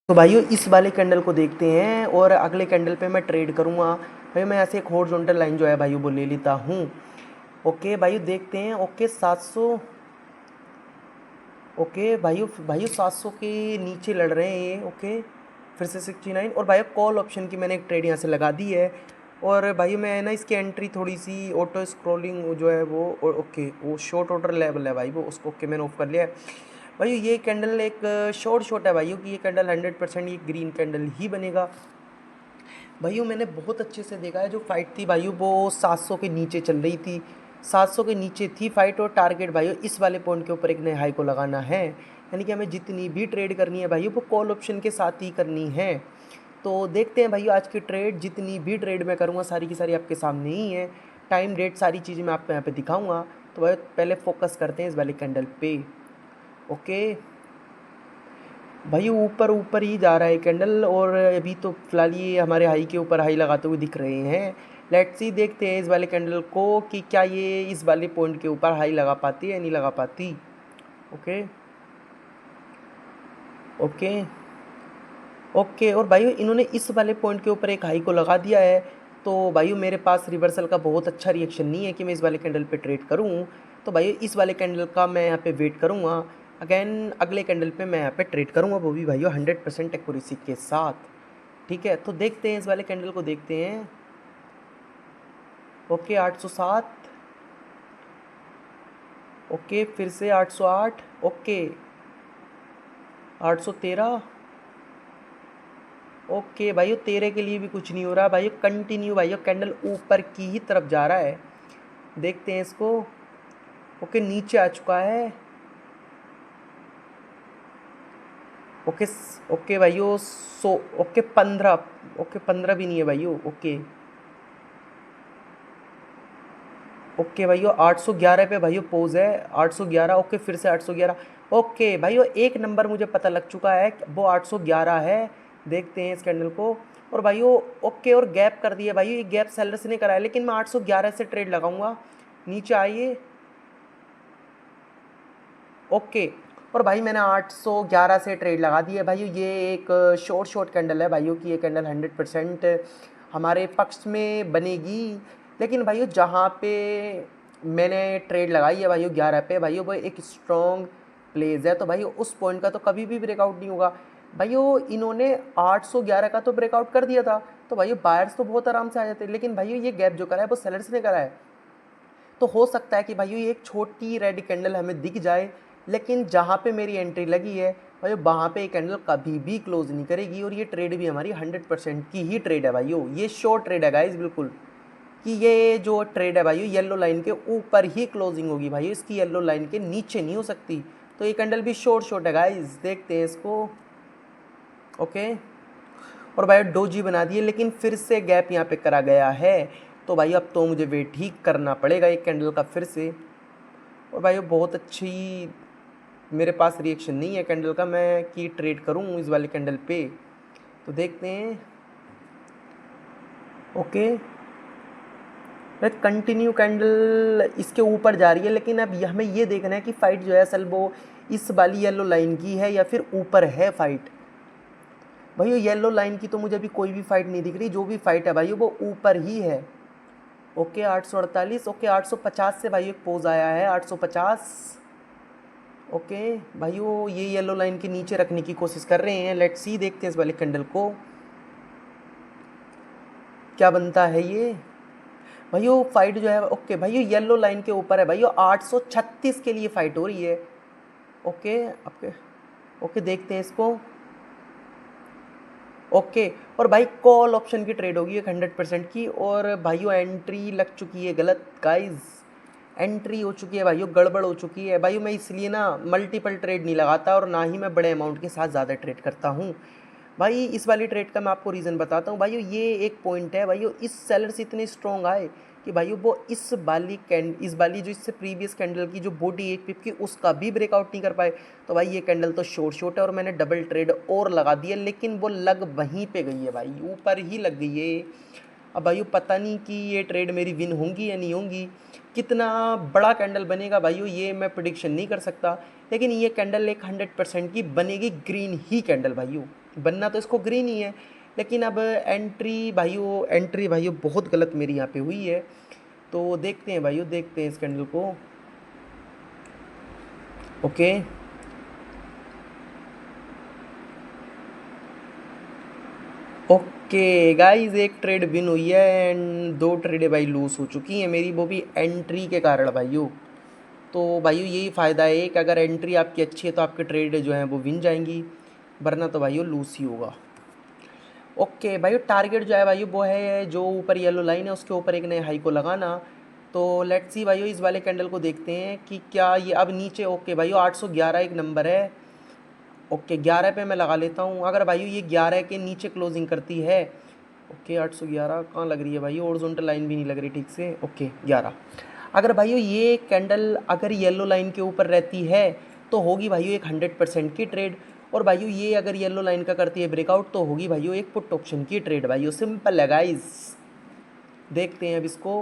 तो भाइयों इस वाले कैंडल को देखते हैं और अगले कैंडल पे मैं ट्रेड करूँगा। भाई मैं ऐसे एक हॉरिजॉन्टल लाइन जो है भाइयों वो ले लेता हूँ। ओके भाइयों देखते हैं। ओके 700। ओके भाइयों 700 के नीचे लड़ रहे हैं ये। ओके फिर से 69 और भाइयों कॉल ऑप्शन की मैंने एक ट्रेड यहाँ से लगा दी है। और भाइयों मैं ना इसकी एंट्री थोड़ी सी ऑटो स्क्रॉलिंग जो है वो ओके वो शॉर्ट ऑर्डर लेवल है भाई वो उसको ओके मैंने ऑफ कर लिया है। भाइयों ये कैंडल एक शॉर्ट है भाइयों कि ये कैंडल 100% ये ग्रीन कैंडल ही बनेगा। भाइयों मैंने बहुत अच्छे से देखा है जो फाइट थी भाइयों वो 700 के नीचे चल रही थी। 700 के नीचे थी फाइट और टारगेट भाइयों इस वाले पॉइंट के ऊपर एक नए हाई को लगाना है। यानी कि हमें जितनी भी ट्रेड करनी है भाइयों वो कॉल ऑप्शन के साथ ही करनी है। तो देखते हैं भाइयों आज की ट्रेड। जितनी भी ट्रेड मैं करूँगा सारी की सारी आपके सामने ही है। टाइम डेट सारी चीज़ें मैं आपको यहाँ पे दिखाऊंगा। तो भाई पहले फोकस करते हैं इस वाले कैंडल पे। ओके भाई ऊपर ऊपर ही जा रहा है कैंडल और अभी तो फिलहाल ये हमारे हाई के ऊपर हाई लगाते हुए दिख रहे हैं। लेट्स सी देखते हैं इस वाले कैंडल को कि क्या ये इस वाले पॉइंट के ऊपर हाई लगा पाती है या नहीं लगा पाती। ओके ओके ओके और भाइयों इन्होंने इस वाले पॉइंट के ऊपर एक हाई को लगा दिया है। तो भाइयों मेरे पास रिवर्सल का बहुत अच्छा रिएक्शन नहीं है कि मैं इस वाले कैंडल पे ट्रेड करूं। तो भाइयों इस वाले कैंडल का मैं यहाँ पे वेट करूँगा। अगेन अगले कैंडल पे मैं यहाँ पे ट्रेड करूँगा वो भी भाइयों 100% एक्यूरेसी के साथ। ठीक है तो देखते हैं इस वाले कैंडल को देखते हैं। ओके 807। ओके फिर से 808। ओके 813। ओके भाइयों 13 के लिए भी कुछ नहीं हो रहा भाइयों। कंटिन्यू भाइयों कैंडल ऊपर की ही तरफ जा रहा है। देखते हैं इसको। ओके नीचे आ चुका है। ओके ओके भाइयों ओके 15। ओके 15 भी नहीं है भाइयों। ओके ओके भाइयों 811 पे भाइयों पोज है। 811। ओके फिर से 811। ओके भाइयों एक नंबर मुझे पता लग चुका है वो 811 है। देखते हैं इस कैंडल को। और भाइयों ओके और गैप कर दिया भाइयों। ये गैप सेलर्स ने कराया लेकिन मैं 811 से ट्रेड लगाऊंगा। नीचे आइए। ओके और भाई मैंने 811 से ट्रेड लगा दी है भाइयों। ये एक शॉर्ट कैंडल है भाइयों की। ये कैंडल 100% हमारे पक्ष में बनेगी। लेकिन भाइयों जहाँ पे मैंने ट्रेड लगाई है भाइयों 11 पे भाइयों वो एक स्ट्रॉन्ग प्लेस है। तो भाइयों उस पॉइंट का तो कभी भी ब्रेकआउट नहीं होगा। भाइयों इन्होंने 811 का तो ब्रेकआउट कर दिया था। तो भाइयों बायर्स तो बहुत आराम से आ जाते हैं लेकिन भाइयों ये गैप जो करा है वो सेलर्स ने करा है। तो हो सकता है कि भाइयों ये एक छोटी रेड कैंडल हमें दिख जाए लेकिन जहाँ पे मेरी एंट्री लगी है भाइयों वहाँ पे ये कैंडल कभी भी क्लोज नहीं करेगी। और ये ट्रेड भी हमारी 100% की ही ट्रेड है भाइयों। ये शॉर्ट ट्रेड है गाइस बिल्कुल कि ये जो ट्रेड है भाइयों येलो लाइन के ऊपर ही क्लोजिंग होगी भाइयों। इसकी येलो लाइन के नीचे नहीं हो सकती। तो ये कैंडल भी शॉर्ट है गाइस। देखते हैं इसको। ओके और भाई डोजी बना दिए लेकिन फिर से गैप यहाँ पे करा गया है। तो भाई अब तो मुझे वेट ठीक करना पड़ेगा एक कैंडल का फिर से। और भाई बहुत अच्छी मेरे पास रिएक्शन नहीं है कैंडल का मैं कि ट्रेड करूं इस वाले कैंडल पे। तो देखते हैं। ओके कंटिन्यू कैंडल इसके ऊपर जा रही है लेकिन अब हमें ये देखना है कि फाइट जो है असल वो इस वाली येलो लाइन की है या फिर ऊपर है फाइट। भाई येलो लाइन की तो मुझे अभी कोई भी फाइट नहीं दिख रही। जो भी फाइट है भाई वो ऊपर ही है। ओके 848। ओके 850 से भाई एक पोज आया है 850। ओके भाइयों ये येलो लाइन के नीचे रखने की कोशिश कर रहे हैं। लेट्स सी देखते हैं इस वाले कैंडल को क्या बनता है ये। भाइयों फाइट जो है ओके भाइयों येलो लाइन के ऊपर है भाइयों। 836 के लिए फाइट हो रही है। ओके आपके ओके देखते हैं इसको। ओके और भाई कॉल ऑप्शन की ट्रेड होगी एक 100% की। और भाइयों एंट्री लग चुकी है गलत गाइज। एंट्री हो चुकी है भाइयों गड़बड़ हो चुकी है भाइयों। मैं इसलिए ना मल्टीपल ट्रेड नहीं लगाता और ना ही मैं बड़े अमाउंट के साथ ज़्यादा ट्रेड करता हूँ। भाई इस वाली ट्रेड का मैं आपको रीज़न बताता हूँ भाइयों। ये एक पॉइंट है भाइयों इस सेलर से इतने स्ट्रॉन्ग आए कि भाइयों वो इस वाली जो इससे प्रीवियस कैंडल की जो बॉडी एक पिप की उसका भी ब्रेकआउट नहीं कर पाए। तो भाई ये कैंडल तो शॉर्ट है और मैंने डबल ट्रेड और लगा दिया लेकिन वो लग वहीं पे गई है भाई ऊपर ही लग गई है। अब भाइयों पता नहीं कि ये ट्रेड मेरी विन होंगी या नहीं होंगी। कितना बड़ा कैंडल बनेगा भाइयों ये मैं प्रिडिक्शन नहीं कर सकता। लेकिन ये कैंडल एक 100% की बनेगी ग्रीन ही कैंडल भाइयों। बनना तो इसको ग्रीन ही है, लेकिन अब एंट्री भाइयों बहुत गलत मेरी यहाँ पे हुई है। तो देखते हैं भाइयों, देखते हैं इस कैंडल को। ओके, ओके गाइस, एक ट्रेड विन हुई है एंड 2 ट्रेडें भाई लूज़ हो चुकी हैं मेरी, वो भी एंट्री के कारण भाइयों। तो भाइयों यही फ़ायदा है कि अगर एंट्री आपकी अच्छी है तो आपके ट्रेड जो हैं वो विन जाएंगी, वरना तो भाइयों लूज़ ही होगा। ओके भाइयों, टारगेट जो है भाइयों वो है जो ऊपर येलो लाइन है उसके ऊपर एक नए हाई को लगाना। तो लेट्स सी भाइयों, इस वाले कैंडल को देखते हैं कि क्या ये अब नीचे। ओके भाइयों, 811 एक नंबर है। ओके 11 पे मैं लगा लेता हूँ। अगर भाइयों ये 11 के नीचे क्लोजिंग करती है, ओके 811 कहाँ लग रही है भाई, हॉरिजॉन्टल लाइन भी नहीं लग रही ठीक से। ओके 11, अगर भाइयों ये कैंडल अगर येलो लाइन के ऊपर रहती है तो होगी भाइयों एक 100% की ट्रेड। और भाइयों ये अगर येलो लाइन का करती है ब्रेकआउट तो होगी भाइयों एक पुट ऑप्शन की ट्रेड। भाइयों सिंपल है गाइस, देखते हैं अब इसको।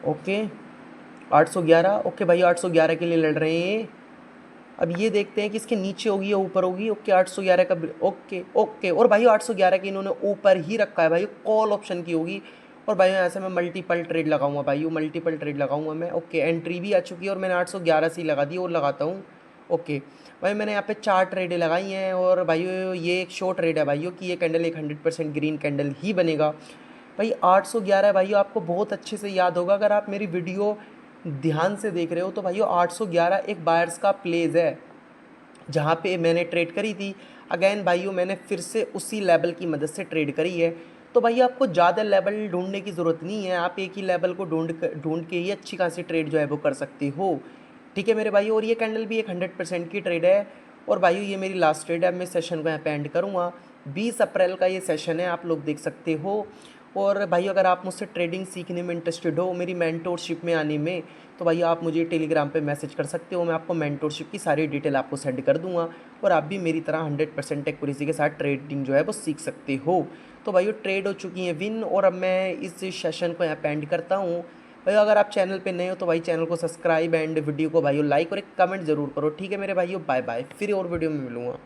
ओके 811, ओके भाइयों 811 के लिए लड़ रहे हैं। अब ये देखते हैं कि इसके नीचे होगी या ऊपर होगी। ओके 811 का, ओके ओके, और भाई 811 की इन्होंने ऊपर ही रखा है भाई, कॉल ऑप्शन की होगी। और भाई ऐसे मैं मल्टीपल ट्रेड लगाऊंगा भाई, मल्टीपल ट्रेड लगाऊंगा मैं। ओके एंट्री भी आ चुकी है और मैंने 811 से ही लगा दी और लगाता हूँ। ओके भाई मैंने यहाँ पे 4 ट्रेडें लगाई हैं और भाई ये एक शॉर्ट ट्रेड है भाइयों कि ये कैंडल एक 100% ग्रीन कैंडल ही बनेगा। भाई 811 भाइयों आपको बहुत अच्छे से याद होगा अगर आप मेरी वीडियो ध्यान से देख रहे हो तो भाइयों 811 एक बायर्स का प्लेस है जहाँ पे मैंने ट्रेड करी थी। अगेन भाइयों मैंने फिर से उसी लेवल की मदद से ट्रेड करी है। तो भाई आपको ज़्यादा लेवल ढूंढने की ज़रूरत नहीं है, आप एक ही लेवल को ढूंढ के ही अच्छी खासी ट्रेड जो है वो कर सकते हो। ठीक है मेरे भाई, और ये कैंडल भी एक 100% की ट्रेड है। और भाइयों ये मेरी लास्ट ट्रेड है, अब मैं सेशन को यहाँ पे एंड करूँगा। 20 अप्रैल का ये सेशन है, आप लोग देख सकते हो। और भाई अगर आप मुझसे ट्रेडिंग सीखने में इंटरेस्टेड हो, मेरी मेंटोरशिप में आने में, तो भाई आप मुझे टेलीग्राम पे मैसेज कर सकते हो, मैं आपको मेंटोरशिप की सारी डिटेल आपको सेंड कर दूंगा और आप भी मेरी तरह 100% एक्यूरेसी के साथ ट्रेडिंग जो है वो सीख सकते हो। तो भाई ट्रेड हो चुकी हैं विन और अब मैं इस सेशन को यहाँ पे एंड करता हूँ। भाई अगर आप चैनल पे नए हो तो भाई चैनल को सब्सक्राइब एंड वीडियो को भाई लाइक और एक कमेंट ज़रूर करो। ठीक है मेरे भाइयों, बाय बाय, फिर और वीडियो में मिलूँगा।